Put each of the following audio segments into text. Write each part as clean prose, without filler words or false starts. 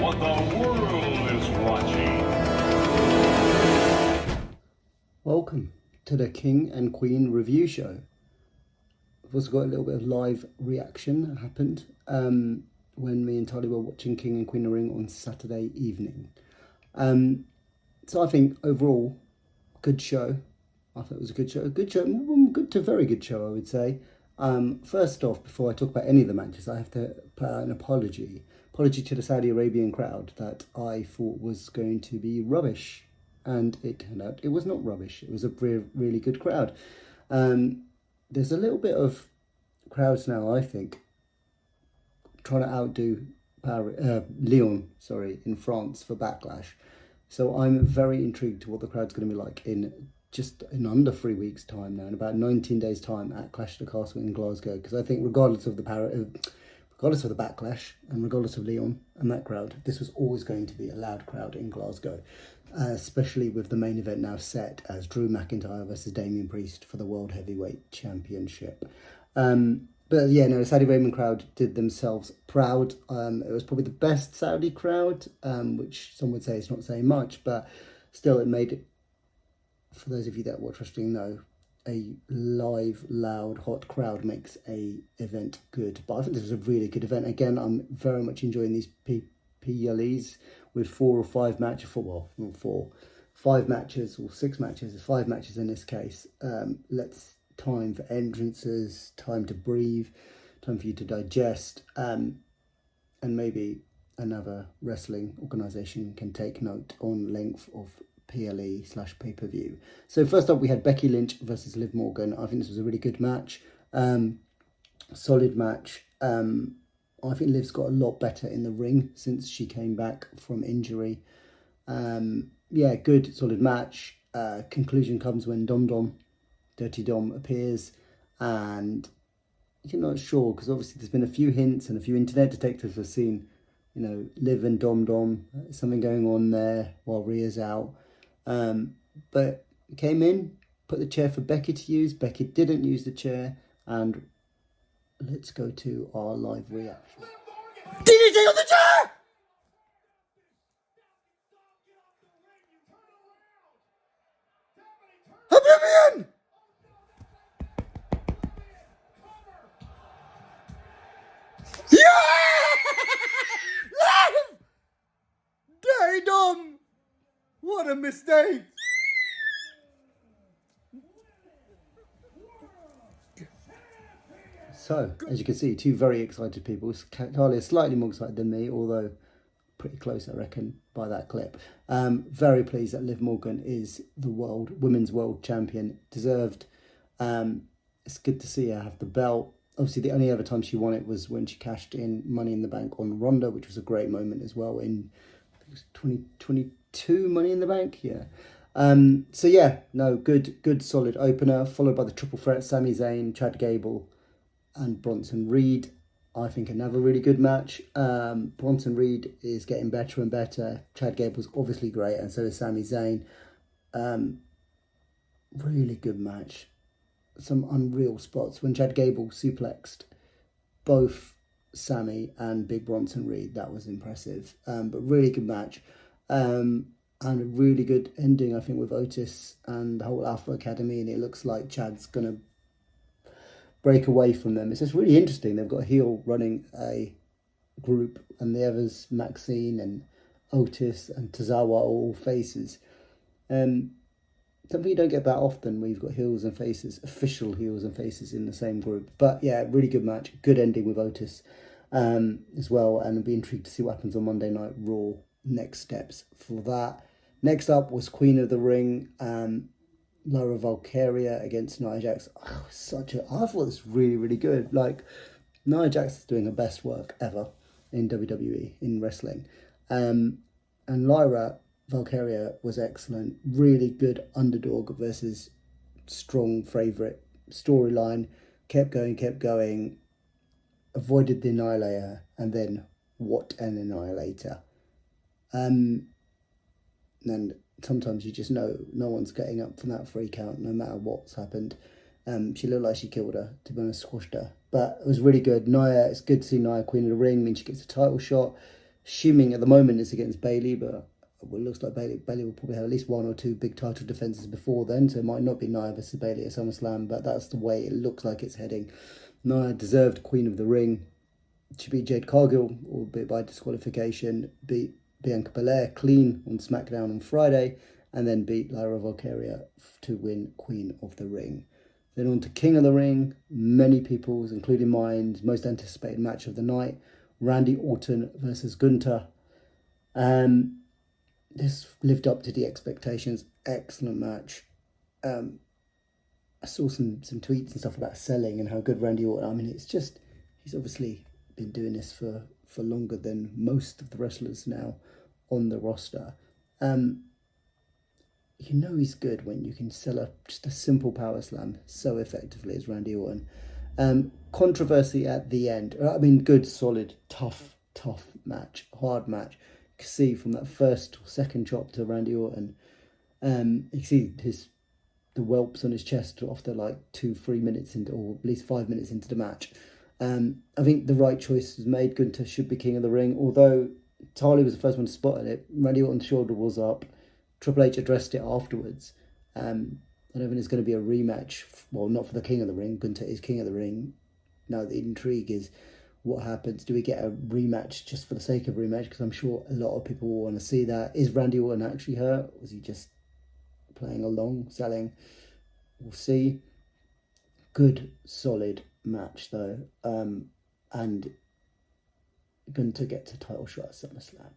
what the world is watching. Welcome to the King and Queen review show. I've also got a little bit of live reaction that happened when me and Tali were watching King and Queen of the Ring on Saturday evening. So I think overall, good show. I thought it was a good show, good to very good show, I would say. First off, before I talk about any of the matches, I have to put out an apology to the Saudi Arabian crowd that I thought was going to be rubbish, and it turned out it was not rubbish. It was a really good crowd. There's a little bit of crowds now, I think, trying to outdo Lyon, in France for Backlash. So I'm very intrigued to what the crowd's going to be like in under 3 weeks' time now, in about 19 days' time at Clash of the Castle in Glasgow. Because I think regardless of the Backlash and regardless of Lyon and that crowd, this was always going to be a loud crowd in Glasgow, especially with the main event now set as Drew McIntyre versus Damian Priest for the World Heavyweight Championship. But yeah, no, the Saudi Arabian crowd did themselves proud. It was probably the best Saudi crowd, which some would say is not saying much, but still it made it, for those of you that watch wrestling know, a live, loud, hot crowd makes a event good. But I think this was a really good event. Again, I'm very much enjoying these PLEs with 5 matches or 6 matches, 5 matches in this case. Let's time for entrances, time to breathe, time for you to digest, and maybe another wrestling organisation can take note on length of PLE/pay-per-view. So first up we had Becky Lynch versus Liv Morgan. I think this was a really good match, solid match. I think Liv's got a lot better in the ring since she came back from injury. Yeah, good solid match. Conclusion comes when Dirty Dom appears, and you're not sure because obviously there's been a few hints and a few internet detectives have seen, Liv and Dom, something going on there while Rhea's out. But came in, put the chair for Becky to use. Becky didn't use the chair, and let's go to our live reaction. DDT on the chair! Oblivion! Dirty Dom! What a mistake! So, as you can see, 2 very excited people. Talia is slightly more excited than me, although pretty close, I reckon, by that clip. Very pleased that Liv Morgan is the women's world champion. Deserved. It's good to see her have the belt. Obviously, the only other time she won it was when she cashed in Money in the Bank on Ronda, which was a great moment as well in, I think it was 2022 Money in the Bank, yeah. So yeah, no, good solid opener, followed by the triple threat, Sami Zayn, Chad Gable, and Bronson Reed. I think another really good match. Bronson Reed is getting better and better. Chad Gable's obviously great, and so is Sami Zayn. Really good match. Some unreal spots when Chad Gable suplexed both Sami and Big Bronson Reed. That was impressive. But really good match. And a really good ending, I think, with Otis and the whole Alpha Academy. And it looks like Chad's going to break away from them. It's just really interesting. They've got a heel running a group, and the others, Maxine and Otis and Tozawa, are all faces. Something you don't get that often where you've got heels and faces, official heels and faces in the same group. But yeah, really good match. Good ending with Otis as well. And I'll be intrigued to see what happens on Monday Night Raw. Next steps for that. Next up was Queen of the Ring. Laura Valkyria against Nia Jax. I thought it was really, really good. Like, Nia Jax is doing her best work ever in WWE, in wrestling. And Lyra Valkyria was excellent. Really good underdog versus strong favourite storyline. Kept going. Avoided the Annihilator, and then what an Annihilator. And sometimes you just know no one's getting up from that freak out, no matter what's happened. She looked like she killed her, to be honest, squashed her. But it was really good. Nia, it's good to see Nia Queen of the Ring. I mean, she gets a title shot. assuming at the moment it's against Bayley, but it looks like Bayley will probably have at least 1 or 2 big title defenses before then, so it might not be Nia versus Bayley at SummerSlam, but that's the way it looks like it's heading. Nia deserved Queen of the Ring. She beat Jade Cargill, albeit by disqualification, beat Bianca Belair clean on SmackDown on Friday, and then beat Lyra Valkyria to win Queen of the Ring. Then on to King of the Ring, many people's, including mine, most anticipated match of the night, Randy Orton versus Gunther. This lived up to the expectations. Excellent match. I saw some tweets and stuff about selling and how good Randy Orton. I mean, it's just, he's obviously been doing this for longer than most of the wrestlers now on the roster. You know he's good when you can sell just a simple power slam so effectively as Randy Orton. Controversy at the end. I mean, good, solid, tough match, hard match. You can see from that first or second chop to Randy Orton, you can see the whelps on his chest after like 2-3 minutes into, or at least 5 minutes into the match. I think the right choice was made. Gunther should be King of the Ring, although Tarly was the first one to spot it. Randy Orton's shoulder was up. Triple H addressed it afterwards. I don't think it's going to be a rematch. Well, not for the King of the Ring. Gunther is King of the Ring. Now the intrigue is what happens. Do we get a rematch just for the sake of rematch? Because I'm sure a lot of people will want to see that. Is Randy Orton actually hurt? Or was he just playing along, selling? We'll see. Good, solid match though. And Gunther gets a title shot at SummerSlam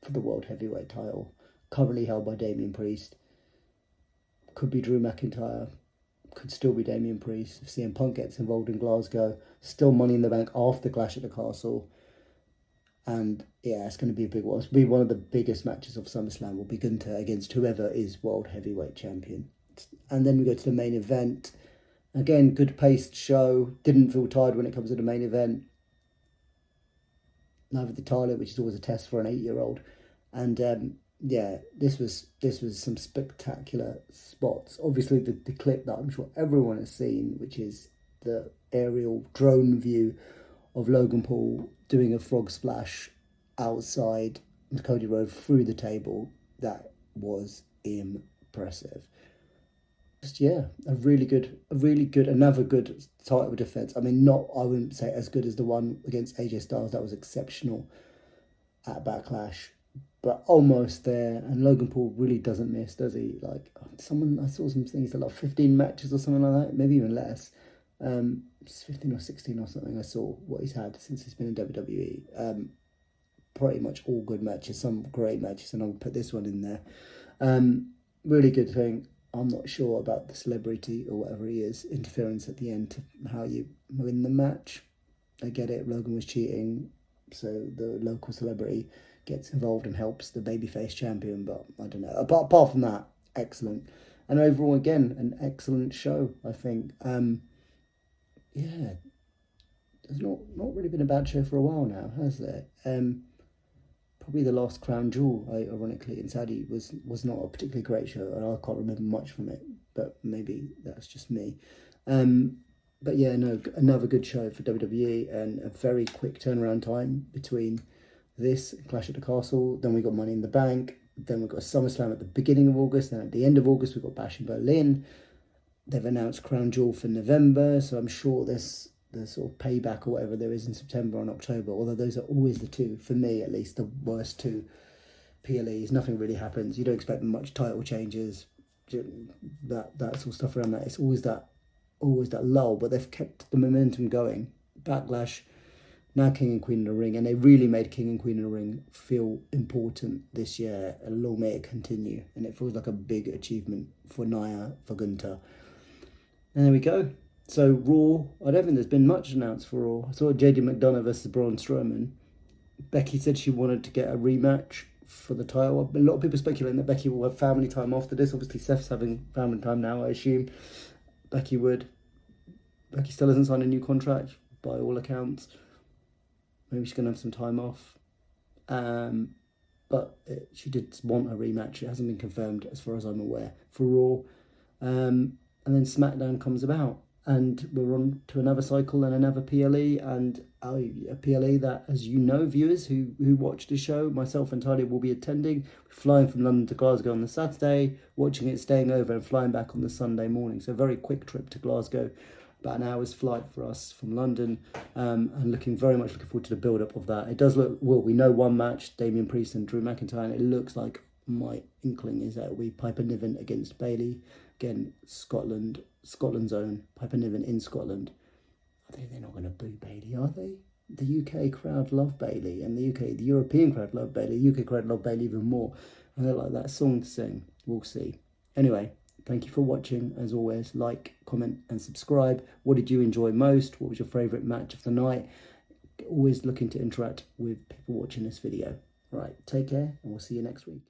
for the World Heavyweight title, currently held by Damian Priest. Could be Drew McIntyre, could still be Damian Priest. If CM Punk gets involved in Glasgow, still Money in the Bank after Clash at the Castle. And yeah, it's going to be a big one. It's going to be one of the biggest matches of SummerSlam. Will be Gunther against whoever is World Heavyweight Champion. And then we go to the main event. Again, good paced show. Didn't feel tired when it comes to the main event. Neither did Tyler, which is always a test for an 8-year-old. And yeah, this was some spectacular spots. Obviously, the clip that I'm sure everyone has seen, which is the aerial drone view of Logan Paul doing a frog splash outside Cody Rhodes through the table. That was impressive. Just yeah, another good title defense. I mean, I wouldn't say as good as the one against AJ Styles. That was exceptional at Backlash, but almost there. And Logan Paul really doesn't miss, does he? Like I saw some things like 15 matches or something like that, maybe even less. 15 or 16 or something. I saw what he's had since he's been in WWE. Pretty much all good matches, some great matches, and I'll put this one in there. Really good thing. I'm not sure about the celebrity or whatever he is, interference at the end to how you win the match. I get it, Logan was cheating, so the local celebrity gets involved and helps the babyface champion, but I don't know. Apart from that, excellent. And overall, again, an excellent show, I think. Yeah, there's not really been a bad show for a while now, has there? Probably the last Crown Jewel, ironically, in Saudi was not a particularly great show, and I can't remember much from it, but maybe that's just me. But yeah, no, another good show for WWE, and a very quick turnaround time between this Clash at the Castle. Then we got Money in the Bank. Then we got SummerSlam at the beginning of August. Then at the end of August, we got Bash in Berlin. They've announced Crown Jewel for November, so I'm sure the sort of payback or whatever there is in September and October, although those are always the two, for me at least, the worst two PLEs. Nothing really happens. You don't expect much title changes, that sort of stuff around that. It's always that lull, but they've kept the momentum going. Backlash, now King and Queen in the Ring, and they really made King and Queen in the Ring feel important this year, and long may it continue. And it feels like a big achievement for Nia, for Gunther. And there we go. So Raw, I don't think there's been much announced for Raw. I saw JD McDonough versus Braun Strowman. Becky said she wanted to get a rematch for the title. A lot of people speculating that Becky will have family time after this. Obviously, Seth's having family time now, I assume. Becky would. Becky still hasn't signed a new contract, by all accounts. Maybe she's going to have some time off. But she did want a rematch. It hasn't been confirmed, as far as I'm aware, for Raw. And then SmackDown comes about. And we're on to another cycle and another PLE, and a PLE that, as you know, viewers who watch the show, myself and Talia will be attending. We're flying from London to Glasgow on the Saturday, watching it, staying over, and flying back on the Sunday morning. So a very quick trip to Glasgow, about an hour's flight for us from London, and very much looking forward to the build-up of that. It does look, well, we know one match, Damian Priest and Drew McIntyre, and it looks like, my inkling is that it'll be Piper Niven against Bayley. Again, Scotland's own, Piper Niven in Scotland. I think they're not going to boo Bayley, are they? The UK crowd love Bayley, and the European crowd love Bayley. The UK crowd love Bayley even more, and they like that song to sing. We'll see. Anyway, thank you for watching. As always, like, comment, and subscribe. What did you enjoy most? What was your favourite match of the night? Always looking to interact with people watching this video. Right, take care, and we'll see you next week.